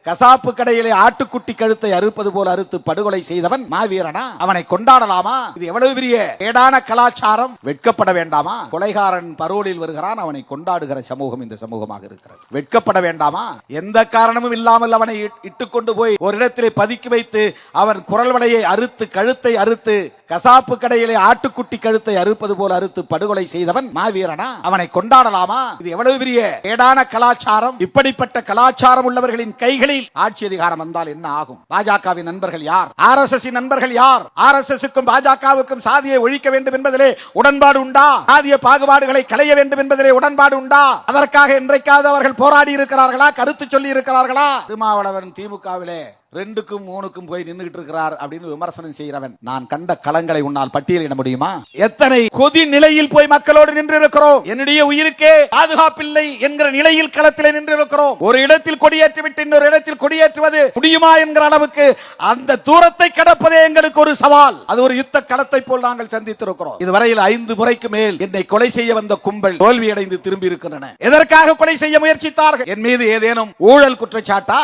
கசாப்பு கடையிலே ஆட்டுக்குட்டி கழுத்தை அறுப்பது போல அறுத்து படுகொலை செய்தவன் மாவீரனா? அவனை கொண்டாடலாமா? இது எவ்வளவு பெரிய ஏடான கலாச்சாரம்! வெட்கப்பட வேண்டாமா? கொலைகாரன் பரோலில் வருகிறான், அவனை கொண்டாடுகிற சமூகம் இந்த சமூகமாக இருக்கிறது. வெட்கப்பட வேண்டாமா? எந்த காரணமும் இல்லாமல் அவனை இட்டுக்கொண்டு போய் ஒரு இடத்திலே பதுக்கி வைத்து அவன் குரல் வளையை அறுத்து கழுத்தை அறுத்து கசாப்பு கடையிலே ஆட்டுக்குட்டி கழுத்தை அறுப்பது போல அறுத்து படுகொலை செய்தவன் மாவீரனா? அவனை கொண்டாடலாமா? இது எவ்வளவு பெரிய ஏடான கலாச்சாரம்! இப்படிப்பட்ட கலாச்சாரம் உள்ளவர்களின் கைகளில் ஆட்சி அதிகாரம் வந்தால் என்ன ஆகும்? பாஜகவின் நண்பர்கள் யார்? RSS நண்பர்கள் யார்? RSSக்கும் பாஜகவுக்கும் சாதியை ஒழிக்க வேண்டும் என்பதிலே உடன்பாடு உண்டா? சாதிய பாகுபாடுகளை களைய வேண்டும் என்பதிலே உடன்பாடு உண்டா? அதற்காக இன்றைக்காவது அவர்கள் போராடி இருக்கிறார்களா? கருத்து சொல்லி இருக்கிறார்களா? திருமாவளவன் திமுகவிலே 2க்கும் 3க்கும் போய் நின்றுகிட்டு இருக்கிறார் அப்படின்னு விமர்சனம் செய்கிறவன், நான் கண்ட களங்களை உன்னால் பட்டியலிட முடியுமா? எத்தனை கொதி நிலையில் போய் மக்களோடு நின்று இருக்கிறோம். என்னுடைய உயிருக்கே பாதுகாப்பில்லை என்கிற நிலையில் களத்திலே நின்று இருக்கிறோம். ஒரு இடத்தில் கொடியேற்றி விட்டு இன்னொரு இடத்தில் கொடியேற்றுவது முடியுமா என்கிற அளவுக்கு அந்த தூரத்தை கடப்பதே எங்களுக்கு ஒரு சவால். அது ஒரு யுத்த களத்தை போல் நாங்கள் சந்தித்திருக்கிறோம். இதுவரையில் 5 முறைக்கு மேல் என்னை கொலை செய்ய வந்த கும்பல் தோல்வியடைந்து திரும்பி இருக்கின்றன. எதற்காக கொலை செய்ய முயற்சித்தார்கள்? என் மீது ஏதேனும் ஊழல் குற்றச்சாட்டா?